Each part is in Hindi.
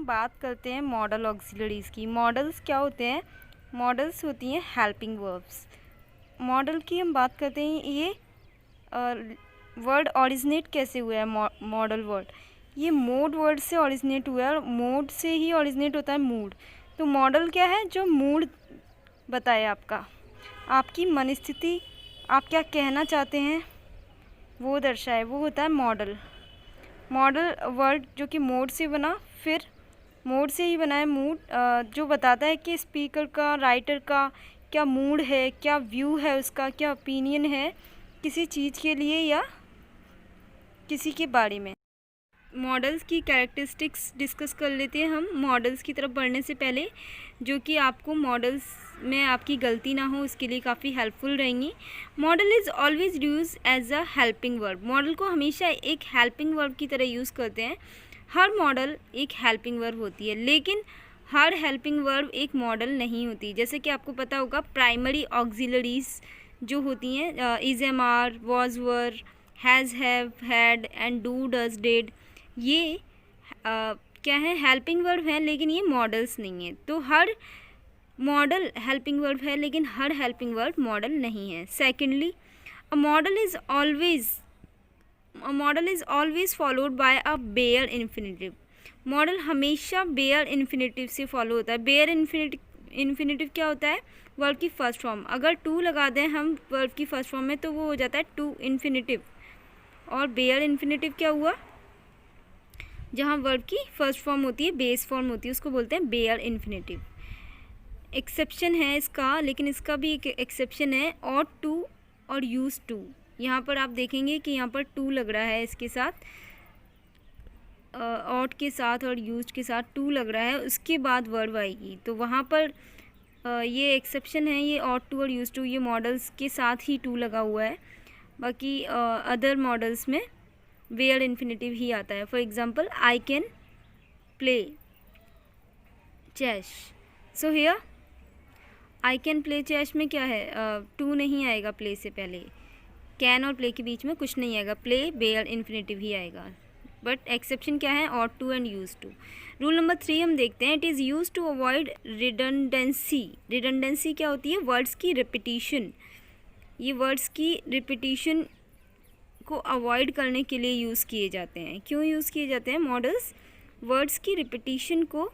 हम बात करते हैं मॉडल ऑक्सिलरीज़ की। मॉडल्स क्या होते हैं? मॉडल्स होती हैं हेल्पिंग वर्ब्स। मॉडल की हम बात करते हैं, ये वर्ड ऑरिजिनेट कैसे हुआ है? मॉडल वर्ड ये मोड वर्ड से ऑरिजिनेट हुआ है और मोड से ही ऑरिजिनेट होता है मूड। तो मॉडल क्या है? जो मूड बताए आपका, आपकी मनस्थिति, आप क्या कहना चाहते हैं वो दर्शाए, वो होता है मॉडल। मॉडल वर्ड जो कि मोड से बना, फिर मोड से ही बना है मूड, जो बताता है कि स्पीकर का, राइटर का क्या मूड है, क्या व्यू है, उसका क्या ओपिनियन है किसी चीज़ के लिए या किसी के बारे में। मॉडल्स की कैरेक्टरिस्टिक्स डिस्कस कर लेते हैं हम मॉडल्स की तरफ बढ़ने से पहले, जो कि आपको मॉडल्स में आपकी गलती ना हो उसके लिए काफ़ी हेल्पफुल रहेंगी। Modal is always use as a helping verb. Modal को हमेशा एक हेल्पिंग वर्ब की तरह यूज़ करते हैं। हर मॉडल एक हेल्पिंग वर्ब होती है, लेकिन हर हेल्पिंग वर्ब एक मॉडल नहीं होती। जैसे कि आपको पता होगा प्राइमरी ऑक्सिलरीज जो होती हैं, is, am, are, was, were, has, have, had and do, does, did, ये क्या है? हेल्पिंग वर्ब है, लेकिन ये मॉडल्स नहीं है। तो हर मॉडल हेल्पिंग वर्ब है, लेकिन हर हेल्पिंग वर्ब मॉडल नहीं है। Secondly, a modal is always followed by a bare infinitive. Modal हमेशा बेयर इन्फिनेटिव से फॉलो होता है। बेयर इन्फिनेटिव क्या होता है? वर्ब की फर्स्ट फॉर्म। अगर टू लगा दें हम वर्ब की फर्स्ट फॉर्म में तो वो हो जाता है टू इन्फिनेटिव। और बेयर इन्फिनेटिव क्या हुआ? जहाँ वर्ब की फर्स्ट फॉर्म होती है, बेस फॉर्म होती है, उसको बोलते हैं बेयर इन्फिनेटिव। एक्सेप्शन है इसका, लेकिन इसका भी एक एक्सेप्शन है, ऑट टू और यूज टू। यहाँ पर आप देखेंगे कि यहाँ पर टू लग रहा है, इसके साथ ऑट के साथ और यूज के साथ टू लग रहा है, उसके बाद वर्ब आएगी। तो वहाँ पर ये एक्सेप्शन है, ये ऑट टू और यूज टू, ये मॉडल्स के साथ ही टू लगा हुआ है। बाकी अदर मॉडल्स में वेयर इन्फिनेटिव ही आता है। For example, I can play chess. So here I can play chess में क्या है? टू नहीं आएगा प्ले से पहले, कैन और प्ले के बीच में कुछ नहीं आएगा, प्ले बेयर इन्फिनेटिव ही आएगा। बट एक्सेप्शन क्या है? Ought to and use to. Rule number 3 हम देखते हैं, it is use to avoid redundancy. Redundancy क्या होती है? वर्ड्स की रिपीटिशन। ये वर्ड्स की रिपीटिशन को अवॉइड करने के लिए यूज़ किए जाते हैं। क्यों यूज़ किए जाते हैं मॉडल्स? वर्ड्स की रिपीटिशन को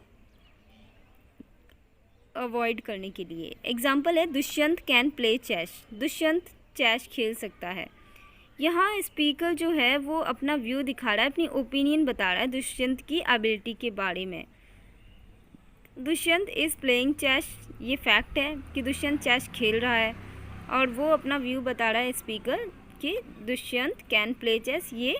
अवॉइड करने के लिए। एग्जाम्पल है, Dushyant can play chess. Dushyant chess खेल सकता है। यहाँ स्पीकर जो है वो अपना व्यू दिखा रहा है, अपनी ओपिनियन बता रहा है दुष्यंत की एबिलिटी के बारे में। दुष्यंत इज़ प्लेइंग चेस, ये फैक्ट है कि दुष्यंत चेस खेल रहा है, और वो अपना व्यू बता रहा है स्पीकर कि दुष्यंत कैन प्ले चेस। ये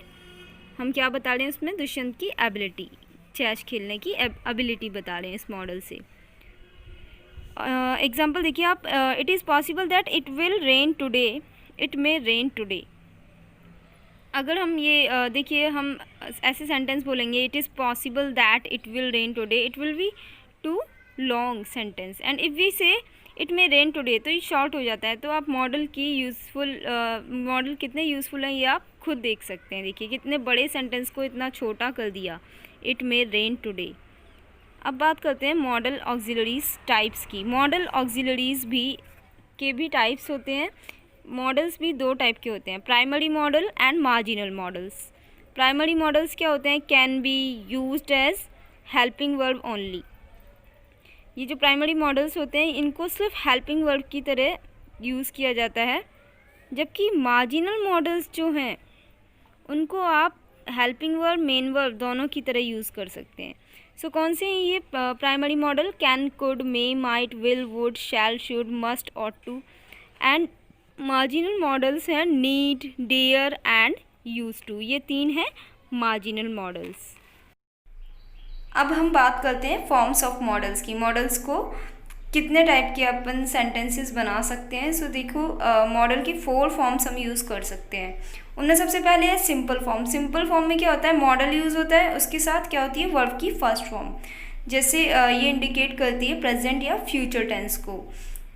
हम क्या बता रहे हैं उसमें? दुष्यंत की एबिलिटी, चेस खेलने की एबिलिटी बता रहे हैं इस मॉडल से। एग्जाम्पल देखिए आप, it is possible that it will rain today, it may rain today. अगर हम ये देखिए, हम ऐसे सेंटेंस बोलेंगे, it is possible that it will rain today, it will be too long sentence. And if we say it may rain today, तो ये शॉर्ट हो जाता है। तो आप मॉडल की मॉडल कितने यूज़फुल हैं ये आप खुद देख सकते हैं। देखिए कितने बड़े सेंटेंस को इतना छोटा कर दिया, इट मे रेन टुडे। अब बात करते हैं मॉडल ऑक्सिलरीज टाइप्स की। मॉडल ऑक्सिलरीज के भी टाइप्स होते हैं। मॉडल्स भी दो टाइप के होते हैं, primary model and marginal models. Primary models क्या होते हैं? Can be used as helping verb only. ये जो प्राइमरी मॉडल्स होते हैं इनको सिर्फ हेल्पिंग वर्ब की तरह यूज़ किया जाता है, जबकि मार्जिनल मॉडल्स जो हैं उनको आप हेल्पिंग वर्ब, मेन वर्ब दोनों की तरह यूज़ कर सकते हैं। सो कौन से हैं ये primary modal? Can, could, may, might, will, would, shall, should, must, ought to. And marginal modals हैं need, dare and use to. ये 3 हैं मार्जिनल मॉडल्स। अब हम बात करते हैं फॉर्म्स ऑफ मॉडल्स की। मॉडल्स को कितने टाइप के अपन सेंटेंसेस बना सकते हैं। सो देखो, मॉडल की 4 फॉर्म्स हम यूज़ कर सकते हैं। उनमें सबसे पहले है सिंपल फॉर्म। सिंपल फॉर्म में क्या होता है? मॉडल यूज़ होता है, उसके साथ क्या होती है? वर्ब की फर्स्ट फॉर्म। जैसे ये इंडिकेट करती है प्रेजेंट या फ्यूचर टेंस को।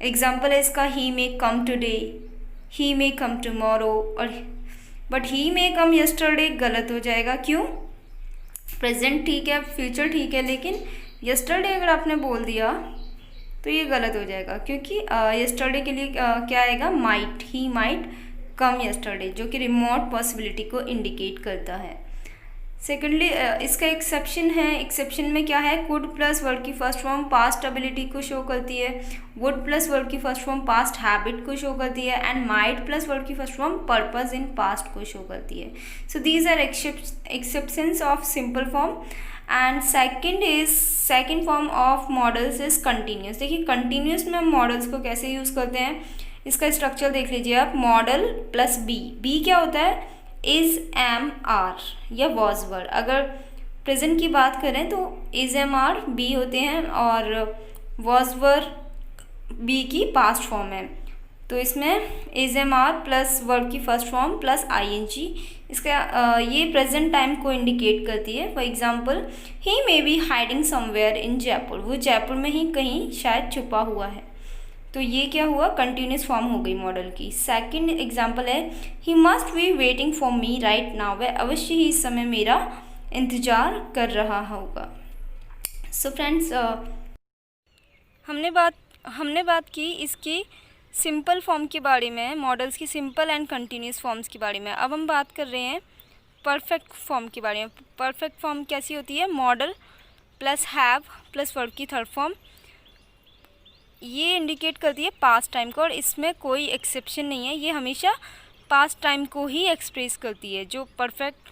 एग्जाम्पल है इसका, ही मे कम टुडे, ही मे कम टुमारो, और but he may come yesterday गलत हो जाएगा। क्यों? प्रेजेंट ठीक है, फ्यूचर ठीक है, लेकिन यस्टरडे अगर आपने बोल दिया तो ये गलत हो जाएगा, क्योंकि यस्टरडे के लिए क्या आएगा, might, he might come yesterday, जो कि रिमोट पॉसिबिलिटी को इंडिकेट करता है। सेकेंडली इसका एक्सेप्शन है, एक्सेप्शन में क्या है, कुड प्लस वर्ड की फर्स्ट फॉर्म पास्ट एबिलिटी को शो करती है, वुड प्लस वर्ड की फर्स्ट फॉर्म पास्ट हैबिट को शो करती है, एंड माइट प्लस वर्ड की first form purpose in past को शो करती है। So these are exceptions of simple form. And second form of models is continuous. देखिए कंटिन्यूस में हम मॉडल्स को कैसे यूज़ करते हैं, इसका स्ट्रक्चर देख लीजिए आप, मॉडल प्लस बी क्या होता है, इज, एम, आर या वॉज वर। अगर प्रेजेंट की बात करें तो इज, एम, आर बी होते हैं, और वॉज वर बी की पास्ट फॉर्म है। तो इसमें is, am, are plus verb की फर्स्ट फॉर्म प्लस आईएनजी, इसका ये प्रेजेंट टाइम को इंडिकेट करती है। For example, he may be hiding somewhere in Jaipur, वो जयपुर में ही कहीं शायद छुपा हुआ है। तो ये क्या हुआ, कंटिन्यूस फॉर्म हो गई मॉडल की। सेकंड एग्जांपल है, he must be waiting for me right now, वह अवश्य ही इस समय मेरा इंतज़ार कर रहा होगा। सो फ्रेंड्स, हमने बात की इसकी सिंपल फॉर्म के बारे में, मॉडल्स की सिंपल एंड कंटिन्यूस फॉर्म्स के बारे में। अब हम बात कर रहे हैं परफेक्ट फॉर्म के बारे में। परफेक्ट फॉर्म कैसी होती है, model plus have plus verb की थर्ड फॉर्म, ये इंडिकेट करती है पास्ट टाइम को, और इसमें कोई एक्सेप्शन नहीं है, ये हमेशा पास्ट टाइम को ही एक्सप्रेस करती है, जो परफेक्ट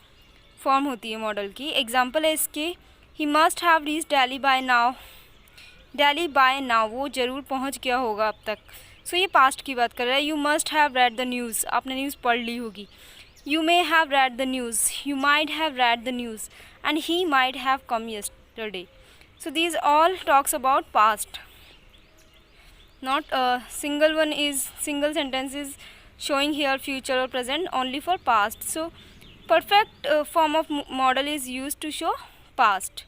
फॉर्म होती है मॉडल की। एग्जांपल है इसके, he must have reach Delhi by now, Delhi by now, वो ज़रूर पहुंच गया होगा अब तक। सो ये पास्ट की बात कर रहा है। You must have read the news, आपने न्यूज़ पढ़ ली होगी। You may have read the news, you might have read the news, and he might have come yesterday. So these all talks about past. Not a single sentence is showing here future or present, only for past. So perfect form of model is used to show past.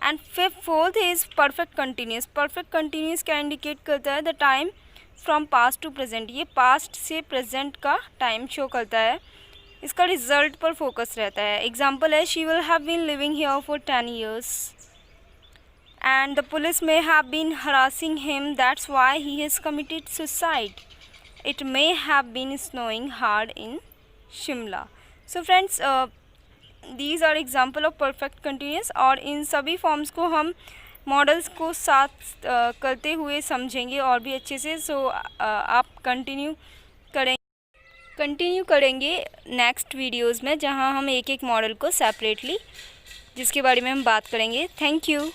And fourth is perfect continuous. Perfect continuous क्या indicate करता है, the time from past to present, ये past से present का time show करता है, इसका result पर focus रहता है। Example है, she will have been living here for 10 years. And the police may have been harassing him, that's why he has committed suicide. It may have been snowing hard in Shimla. So friends, these are example of perfect continuous, और इन सभी फॉर्म्स को हम मॉडल्स को साथ करते हुए समझेंगे और भी अच्छे से। सो आप कंटिन्यू करेंगे नेक्स्ट वीडियोज़ में, जहां हम एक एक मॉडल को सेपरेटली, जिसके बारे में हम बात करेंगे। Thank you.